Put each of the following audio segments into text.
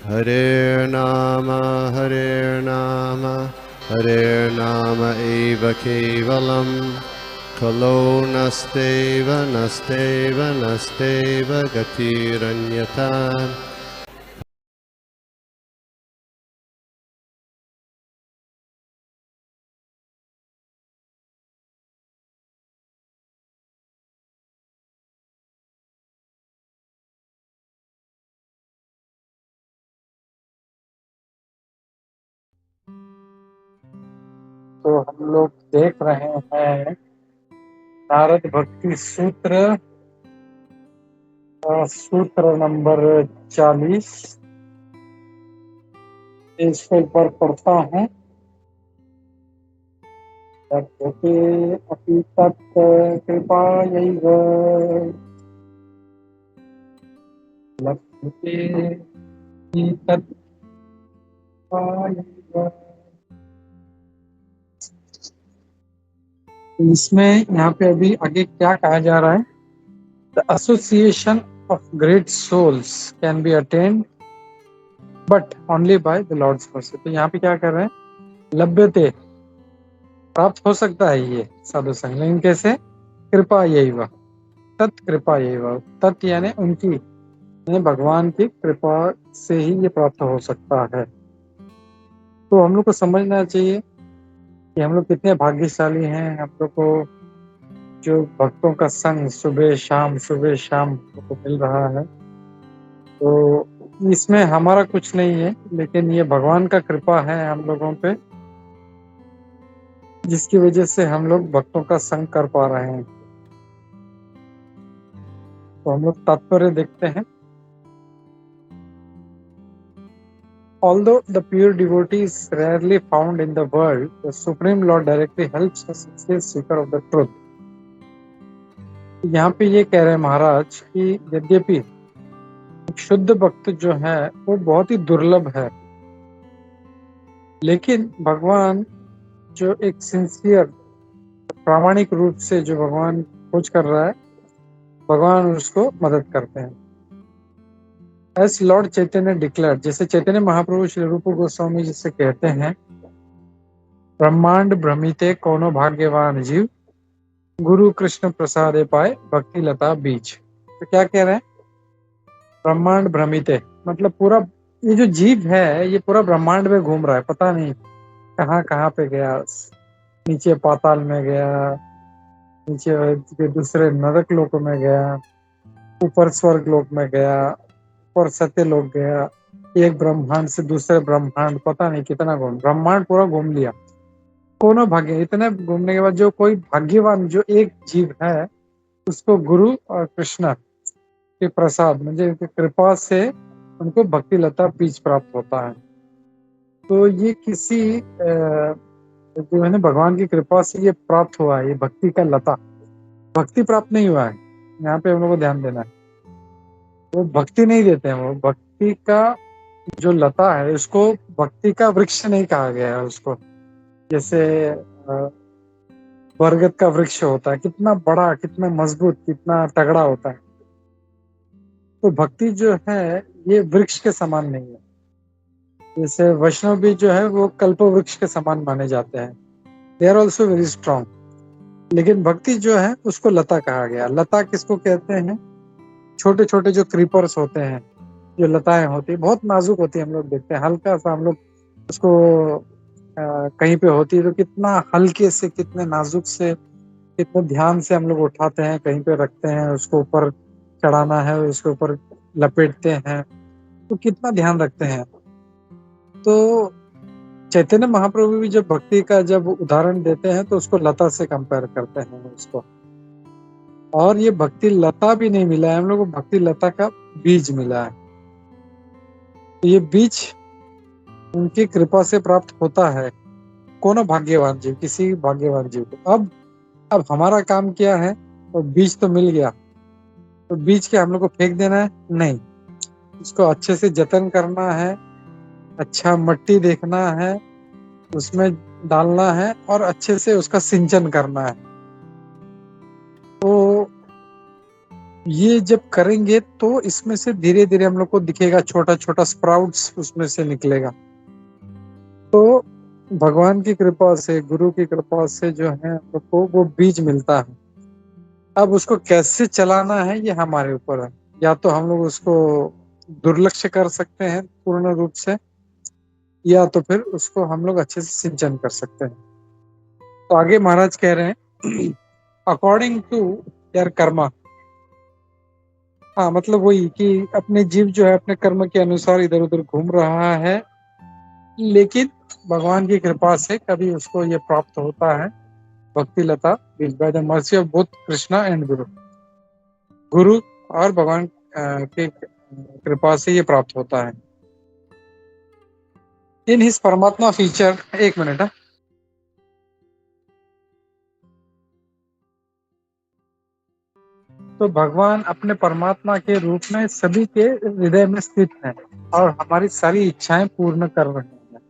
Hare Nama Hare Nama Eva Kevalam Kalo Nasteva Nasteva Nasteva Gatiranyata. तो हम लोग देख रहे हैं नारद भक्ति सूत्र सूत्र नंबर 40। इसको एक बार पढ़ता हूँ। अपि तत् कृपायैव लभ्यते तत् कृपायैव। इसमें यहाँ पे अभी आगे क्या कहा जा रहा है? The association of great souls can be attend but only by the lord's mercy. तो यहाँ पे क्या कर रहे हैं? लभ्यते, प्राप्त हो सकता है ये साधु संग, लेकिन कैसे? कृपा यही वह, तत्कृपा यही वह, तत् यानी उनकी, यानी भगवान की कृपा से ही ये प्राप्त हो सकता है। तो हम लोग को समझना चाहिए कि हम लोग कितने भाग्यशाली हैं। हम लोग को जो भक्तों का संग सुबह शाम को मिल रहा है। तो इसमें हमारा कुछ नहीं है, लेकिन ये भगवान का कृपा है हम लोगों पे, जिसकी वजह से हम लोग भक्तों का संग कर पा रहे हैं। तो हम लोग तात्पर्य देखते हैं। Although the pure devotee is rarely found in the world, the Supreme Lord directly helps the sincere seeker of the truth. यहाँ पे ये कह रहे हैं महाराज कि यद्यपि शुद्ध भक्त जो है वो बहुत ही दुर्लभ है, लेकिन भगवान जो एक सिंसियर प्रामाणिक रूप से जो भगवान खोज कर रहा है, भगवान उसको मदद करते हैं। As Lord चैतन्य डिक्लेयर, जैसे चैतन्य महाप्रभु श्री रूप गोस्वामी जी से कहते हैं, ब्रह्मांड भ्रमिते कोनो भाग्यवान जीव, गुरु कृष्ण प्रसादे पाए भक्ति लता बीज। तो क्या कह रहे हैं? ब्रह्मांड भ्रमिते मतलब पूरा ये जो जीव है ये पूरा ब्रह्मांड में घूम रहा है, पता नहीं कहाँ कहाँ पे गया। नीचे पाताल में गया, नीचे दूसरे नरक लोक में गया, ऊपर स्वर्ग लोक में गया, ऊपर सत्य लोक गया, एक ब्रह्मांड से दूसरे ब्रह्मांड, पता नहीं कितना घूम, ब्रह्मांड पूरा घूम लिया। कोनो भाग्य, इतने घूमने के बाद जो कोई भाग्यवान जो एक जीव है, उसको गुरु और कृष्ण के प्रसाद म्हणजे कृपा से उनको भक्ति लता बीज प्राप्त होता है। तो ये किसी जो है ना भगवान की कृपा से ये प्राप्त हुआ है, ये भक्ति का लता। भक्ति प्राप्त नहीं हुआ है, यहाँ पे हम लोग को ध्यान देना है। वो भक्ति नहीं देते हैं, वो भक्ति का जो लता है उसको भक्ति का वृक्ष नहीं कहा गया है उसको। जैसे बरगद का वृक्ष होता है, कितना बड़ा, कितना मजबूत, कितना तगड़ा होता है। तो भक्ति जो है ये वृक्ष के समान नहीं है। जैसे वैष्णव भी जो है वो कल्प वृक्ष के समान माने जाते हैं, they are also very strong. लेकिन भक्ति जो है उसको लता कहा गया। लता किसको कहते हैं? छोटे छोटे जो क्रीपर्स होते हैं, जो लताएं होती है, बहुत नाजुक होती है, हम लोग देखते हैं हल्का सा, हम लोग उसको कहीं पे होती है तो कितना हल्के से, कितने नाजुक से, कितने ध्यान से हम लोग उठाते हैं, कहीं पे रखते हैं, उसको ऊपर चढ़ाना है, उसके ऊपर लपेटते हैं, तो कितना ध्यान रखते हैं। तो चैतन्य महाप्रभु भी जब भक्ति का जब उदाहरण देते हैं तो उसको लता से कंपेयर करते हैं उसको। और ये भक्ति लता भी नहीं मिला है हम लोग को, भक्ति लता का बीज मिला है। तो ये बीज उनकी कृपा से प्राप्त होता है। कोनो भाग्यवान जीव, किसी भाग्यवान जीव को। अब हमारा काम क्या है? तो बीज तो मिल गया, तो बीज के हम लोग को फेंक देना है? नहीं, उसको अच्छे से जतन करना है, अच्छा मट्टी देखना है, उसमें डालना है और अच्छे से उसका सिंचन करना है। तो ये जब करेंगे तो इसमें से धीरे धीरे हम लोग को दिखेगा, छोटा छोटा स्प्राउट्स उसमें से निकलेगा। तो भगवान की कृपा से, गुरु की कृपा से जो है हम लोग को वो बीज मिलता है। अब उसको कैसे चलाना है ये हमारे ऊपर है। या तो हम लोग उसको दुर्लक्ष्य कर सकते हैं पूर्ण रूप से, या तो फिर उसको हम लोग अच्छे से सिंचन कर सकते हैं। तो आगे महाराज कह रहे हैं अकॉर्डिंग टू यार कर्मा। हाँ, मतलब वही कि अपने जीव जो है अपने कर्म के अनुसार इधर उधर घूम रहा है, लेकिन भगवान की कृपा से कभी उसको ये प्राप्त होता है Bhakti Lata by the mercy of both Krishna and guru. गुरु और भगवान की कृपा से ये प्राप्त होता है। इन हिज परमात्मा फीचर, एक मिनट है। तो भगवान अपने परमात्मा के रूप में सभी के हृदय में स्थित है और हमारी सारी इच्छाएं पूर्ण कर रहे हैं,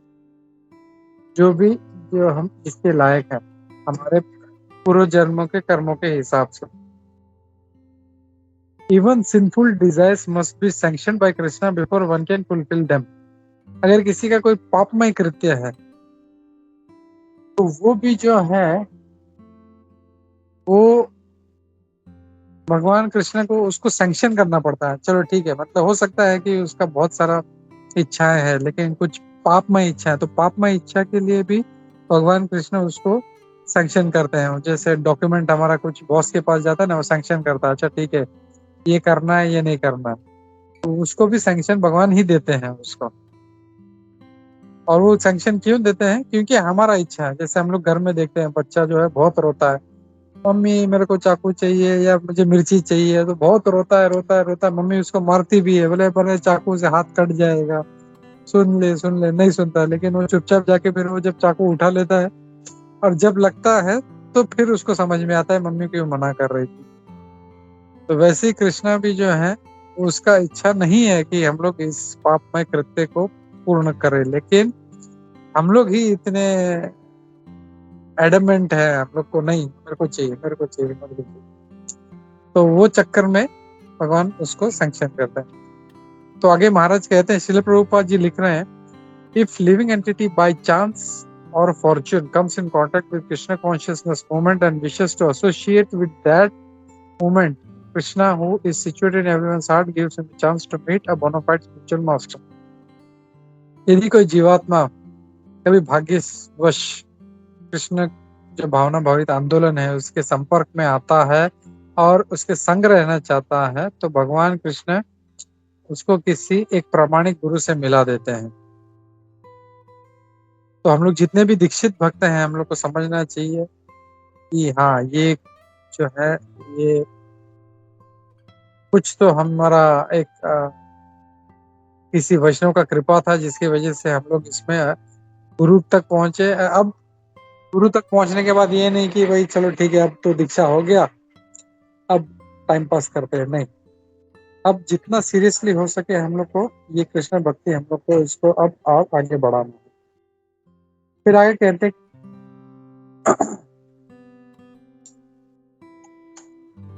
जो भी जो हम इसके लायक हैं हमारे पूर्व जन्मों के कर्मों के हिसाब से। Even sinful desires must be sanctioned by Krishna before one can fulfil them. अगर किसी का कोई पापमय कृत्य है तो वो भी जो है वो भगवान कृष्ण को उसको सैंक्शन करना पड़ता है। चलो ठीक है, मतलब हो सकता है कि उसका बहुत सारा इच्छाएं है, लेकिन कुछ पापमय इच्छा है तो पापमय इच्छा के लिए भी भगवान कृष्ण उसको सैंक्शन करते हैं। जैसे डॉक्यूमेंट हमारा कुछ बॉस के पास जाता है ना, वो सैंक्शन करता है, अच्छा ठीक है ये करना है ये नहीं करना है, तो उसको भी सैंक्शन भगवान ही देते हैं उसको। और वो सैंक्शन क्यों देते हैं? क्योंकि हमारा इच्छा है। जैसे हम लोग घर में देखते हैं बच्चा जो है बहुत रोता है, मम्मी मेरे को चाकू चाहिए या मुझे मिर्ची चाहिए, तो बहुत रोता है रोता है रोता है, मम्मी उसको मारती भी है, बोले बोले चाकू से हाथ कट जाएगा, सुन ले, नहीं सुनता, लेकिन वो चुपचाप जाके फिर वो जब चाकू उठा लेता है और जब लगता है तो फिर उसको समझ में आता है मम्मी क्यों मना कर रही थी। तो वैसे ही कृष्णा भी जो है उसका इच्छा नहीं है कि हम लोग इस पापमय कृत्य को पूर्ण करें, लेकिन हम लोग ही इतने एडमेंट है, हम लोग को नहीं, मेरे को चाहिए मेरे को चाहिए मेरे को चाहिए, तो वो चक्कर में भगवान उसको सैंक्शन करता है। तो आगे महाराज कहते हैं, श्रील प्रभुपाद जी लिख रहे हैं, if living entity by chance or fortune comes in contact with Krishna consciousness moment and wishes to associate with that moment, Krishna, who is situated in everyone's heart, gives him a chance to meet a bona fide spiritual master. यदि कोई जीवात्मा कभी भाग्यवश कृष्ण जो भावना भावित आंदोलन है उसके संपर्क में आता है और उसके संग रहना चाहता है, तो भगवान कृष्ण उसको किसी एक प्रामाणिक गुरु से मिला देते हैं। तो हम लोग जितने भी दीक्षित भक्त हैं हम लोग को समझना चाहिए कि हाँ, ये जो है ये कुछ तो हमारा एक किसी वैष्णव का कृपा था जिसकी वजह से हम लोग इसमें गुरु तक पहुंचे। अब गुरु तक पहुंचने के बाद ये नहीं कि भाई चलो ठीक है अब तो दीक्षा हो गया अब टाइम पास करते हैं, नहीं। अब जितना सीरियसली हो सके हम लोग को ये कृष्ण भक्ति हम लोग को इसको अब और आगे बढ़ाना है। फिर आगे कहते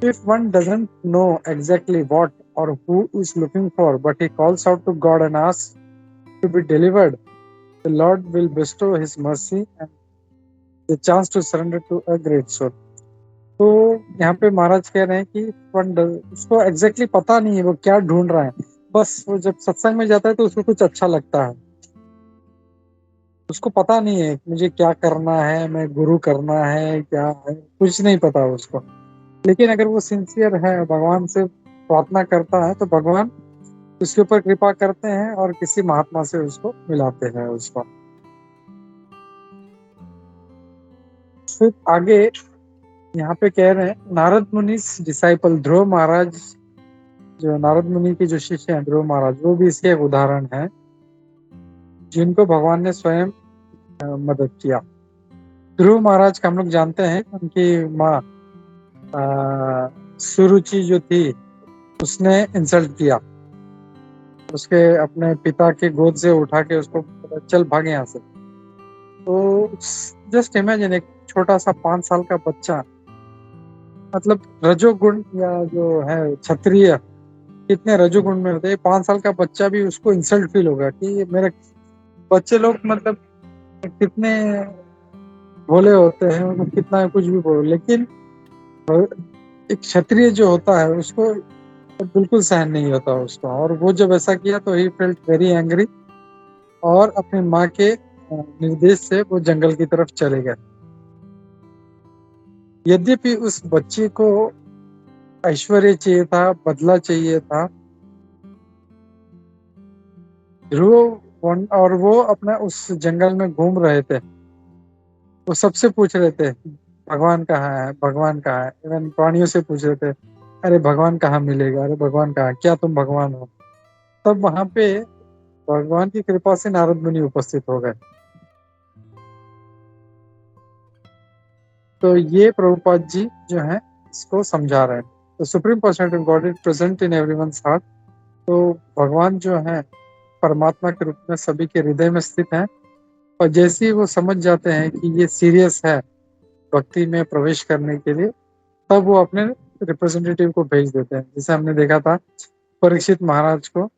if one doesn't know exactly what or who is looking for, but he calls out to God and asks to be delivered, the Lord will bestow his mercy and the chance to surrender to a great soul. तो यहाँ पे महाराज कह रहे हैं कि उसको exactly पता नहीं है वो क्या ढूंढ रहा है, बस वो जब सत्संग में जाता है तो उसको कुछ अच्छा लगता है, उसको पता नहीं है मुझे क्या करना है, मैं गुरु करना है क्या है, कुछ नहीं पता उसको। लेकिन अगर वो सिंसियर है, भगवान से प्रार्थना करता है, तो भगवान उसके ऊपर कृपा करते हैं और किसी महात्मा से उसको मिलाते हैं उसको। फिर आगे यहाँ पे कह रहे हैं, नारद मुनि डिसाइपल ध्रुव महाराज, जो नारद मुनि के जो शिष्य हैं ध्रुव महाराज, वो भी इसके एक उदाहरण है जिनको भगवान ने स्वयं मदद किया। ध्रुव महाराज का हम लोग जानते हैं, उनकी माँ सुरुचि जो थी उसने इंसल्ट किया, उसके अपने पिता के गोद से उठा के उसको चल भागे यहाँ से। तो जस्ट इमेजिन एक छोटा सा 5 साल का बच्चा मतलब रजोगुण या जो है क्षत्रिय कितने रजोगुण में होते हैं। 5 साल का बच्चा भी उसको इंसल्ट फील होगा कि मेरे बच्चे लोग मतलब कितने भोले होते हैं, उनको कितना कुछ भी बोलो, लेकिन एक क्षत्रिय जो होता है उसको बिल्कुल सहन नहीं होता उसको। और वो जब ऐसा किया तो ही फेल्ट वेरी एंग्री और अपनी माँ के निर्देश से वो जंगल की तरफ चले गए। यद्यपि उस बच्चे को ऐश्वर्य चाहिए था, बदला चाहिए था, और वो अपना उस जंगल में घूम रहे थे। वो सबसे पूछ रहे थे भगवान कहाँ है, भगवान कहाँ है। इवन प्राणियों से पूछ रहे थे अरे भगवान कहाँ मिलेगा, अरे भगवान कहाँ, क्या तुम भगवान हो। तब वहां पे भगवान की कृपा से नारद मुनि उपस्थित हो गए। तो ये प्रभुपाद जी जो है इसको समझा रहे हैं। तो supreme personality of God is present in everyone's heart. तो भगवान जो है परमात्मा के रूप में सभी के हृदय में स्थित है। और जैसे ही वो समझ जाते हैं कि ये सीरियस है भक्ति में प्रवेश करने के लिए, तब वो अपने रिप्रेजेंटेटिव को भेज देते हैं। जैसे हमने देखा था परीक्षित महाराज को,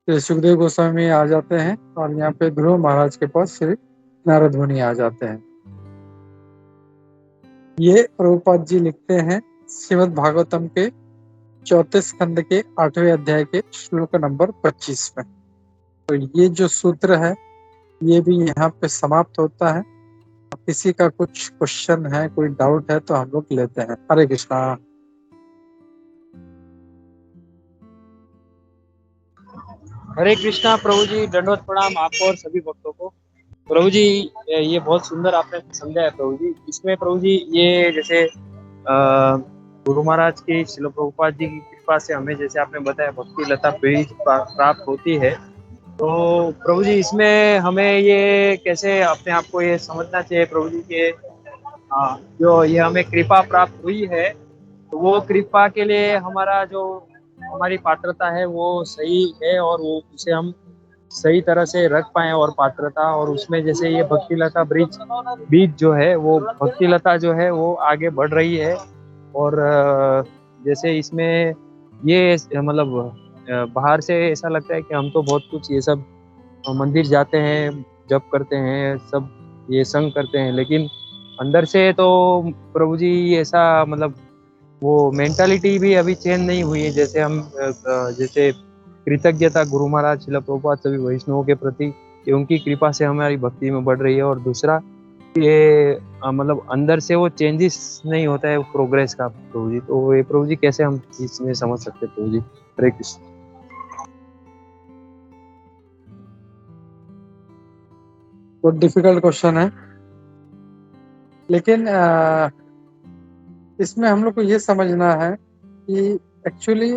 सुखदेव गोस्वामी आ जाते हैं और यहाँ पे ध्रुव महाराज के पास श्री नारद मुनि आ जाते हैं। ये प्रभुपाद जी लिखते हैं श्रीमद् भागवतम के 34 स्कंद के 8वें अध्याय के श्लोक नंबर 25 में। तो ये जो सूत्र है ये भी यहाँ पे समाप्त होता है। किसी का कुछ क्वेश्चन है, कोई डाउट है तो हम लोग लेते हैं। हरे कृष्णा। हरे कृष्णा प्रभु जी, दंडवत प्रणाम आपको और सभी भक्तों को। प्रभु जी ये बहुत सुंदर आपने समझाया प्रभु जी। इसमें प्रभु जी ये जैसे गुरु महाराज की श्रील प्रभुपाद जी की कृपा से हमें जैसे आपने बताया भक्ति लता बीज प्राप्त होती है। तो प्रभु जी इसमें हमें ये कैसे अपने आप को ये समझना चाहिए प्रभु जी के जो ये हमें कृपा प्राप्त हुई है, तो वो कृपा के लिए हमारा जो हमारी पात्रता है वो सही है और वो उसे हम सही तरह से रख पाए और पात्रता, और उसमें जैसे ये भक्ति लता बीज जो है वो भक्ति लता जो है वो आगे बढ़ रही है। और जैसे इसमें ये मतलब बाहर से ऐसा लगता है कि हम तो बहुत कुछ ये सब मंदिर जाते हैं, जप करते हैं, सब ये संग करते हैं, लेकिन अंदर से तो प्रभु जी ऐसा मतलब वो मेंटालिटी भी अभी चेंज नहीं हुई है। जैसे हम जैसे कृतज्ञता गुरु महाराज शिला प्रभुपाद सभी वैष्णवों के प्रति कि उनकी कृपा से हमारी भक्ति में बढ़ रही है। और दूसरा ये मतलब अंदर से वो चेंजेस नहीं होता है प्रोग्रेस का प्रभु जी। तो ये प्रभु जी कैसे हम इसमें समझ सकते हैं प्रभु जी? हरे कृष्ण। बहुत डिफिकल्ट क्वेश्चन है, लेकिन इसमें हम लोग को ये समझना है कि एक्चुअली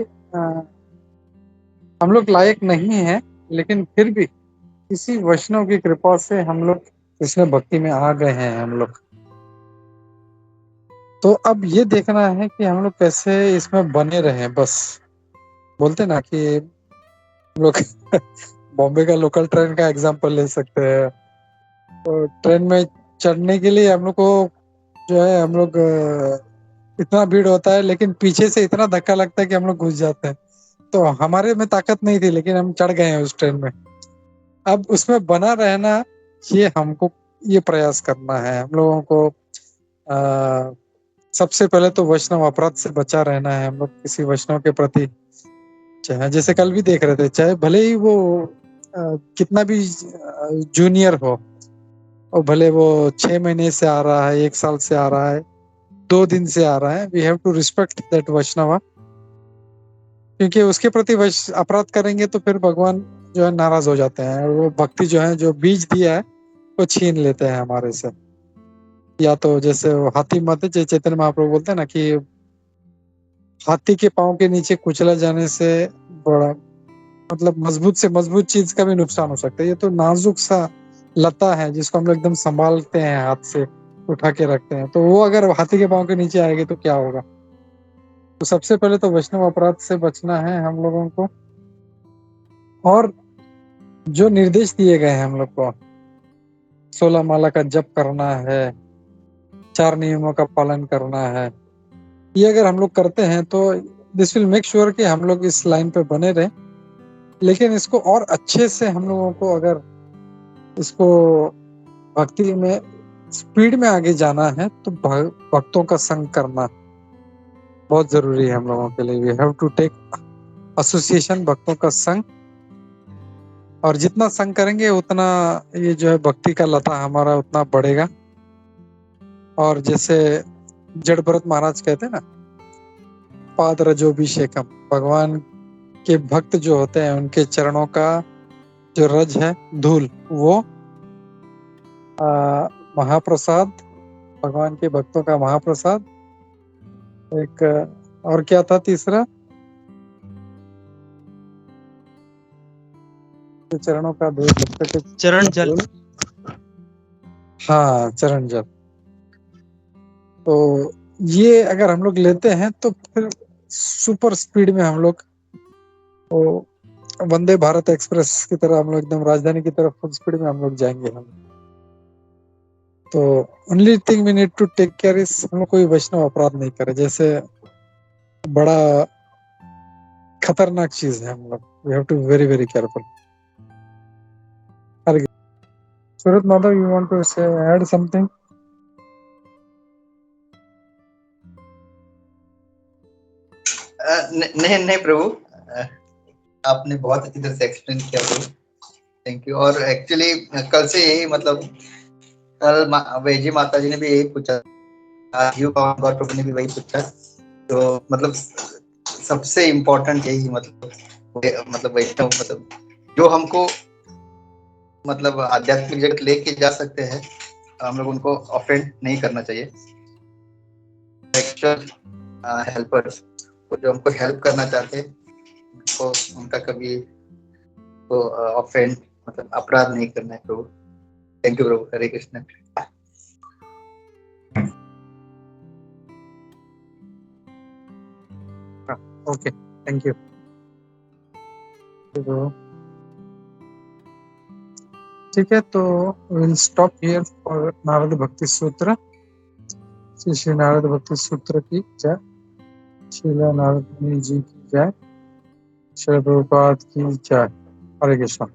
हम लोग लायक नहीं है, लेकिन फिर भी किसी वैष्णव की कृपा से हम लोग कृष्ण भक्ति में आ गए हैं हम लोग। तो अब ये देखना है कि हम लोग कैसे इसमें बने रहे। बस बोलते ना कि हम लोग बॉम्बे का लोकल ट्रेन का एग्जांपल ले सकते हैं। तो ट्रेन में चढ़ने के लिए हम लोग को जो है हम लोग इतना भीड़ होता है, लेकिन पीछे से इतना धक्का लगता है कि हम लोग घुस जाते हैं। तो हमारे में ताकत नहीं थी, लेकिन हम चढ़ गए हैं उस ट्रेन में। अब उसमें बना रहना, ये हमको ये प्रयास करना है हम लोगों को। सबसे पहले तो वैष्णव अपराध से बचा रहना है हम लोग। किसी वैष्णव के प्रति चाहे, जैसे कल भी देख रहे थे, चाहे भले ही वो कितना भी जूनियर हो, और भले वो 6 महीने से आ रहा है, 1 साल से आ रहा है, 2 दिन से आ रहा है, we have to respect that Vaishnava. क्योंकि उसके प्रति अपराध करेंगे तो फिर भगवान जो है नाराज हो जाते हैं, और वो भक्ति जो है जो बीज दिया है वो छीन लेते हैं हमारे से। या तो जैसे वो हाथी मत, चैतन्य महाप्रभु बोलते हैं ना कि हाथी के पांव के नीचे कुचला जाने से बड़ा मतलब मजबूत से मजबूत चीज का भी नुकसान हो सकता है। ये तो नाजुक सा लता है जिसको हम लोग एकदम संभालते हैं, हाथ से उठा के रखते हैं, तो वो अगर हाथी के पांव के नीचे आएगी तो क्या होगा। तो सबसे पहले तो वैष्णव अपराध से बचना है हम लोगों को, और जो निर्देश दिए गए हैं हम लोग को, 16 माला का जप करना है, 4 नियमों का पालन करना है, ये अगर हम लोग करते हैं तो दिस विल मेक श्योर कि हम लोग इस लाइन पे बने रहें। लेकिन इसको और अच्छे से हम लोगों को अगर इसको भक्ति में स्पीड में आगे जाना है तो भक्तों का संग करना बहुत जरूरी है हम लोगों के लिए। We have to take association, भक्तों का संग। और जितना संग करेंगे उतना ये जो है भक्ति का लता हमारा उतना बढ़ेगा। और जैसे जड़ भरत महाराज कहते हैं ना, पाद रजोभिषेकम, भगवान के भक्त जो होते हैं उनके चरणों का जो रज है, धूल, वो महाप्रसाद, भगवान के भक्तों का महाप्रसाद। एक और क्या था तीसरा, चरणों का धूल, भक्त के चरण जल। हाँ, चरण जल। तो ये अगर हम लोग लेते हैं तो फिर सुपर स्पीड में हम लोग वो वंदे भारत एक्सप्रेस की तरह हम लोग एकदम राजधानी की तरफ फुल स्पीड में हम लोग जाएंगे हम। तो only thing we need to take care is हम लोग कोई वैष्णव अपराध नहीं करे। जैसे बड़ा खतरनाक चीज है हम लोग, we have to very very careful. Surat Madhav, you want to say add something? नहीं नहीं प्रभु, आपने बहुत अच्छी तरह से एक्सप्लेन किया प्रभु, थैंक यू। और एक्चुअली कल से यही मतलब कल वेजी माता जी ने भी यही पूछा, गौर प्रभु ने भी वही पूछा। तो मतलब सबसे इम्पोर्टेंट यही मतलब वैष्णव मतलब जो हमको मतलब आध्यात्मिक जगत लेके जा सकते हैं, हम लोग उनको ऑफेंड नहीं करना चाहिए। एक्चुअल हेल्पर्स जो हमको हेल्प करना चाहते हैं तो उनका कभी तो ऑफेंड मतलब अपराध नहीं करना है प्रभु। थैंक यू प्रभु। Hare Krishna. Okay, thank you. ठीक है, तो will stop here for Narada Bhakti Sutra. Shri Shri Narad Bhakti सूत्र की जय, श्रीला नारद मुनि जी की जय, श्री प्रभुपाद की जय। हरे कृष्ण।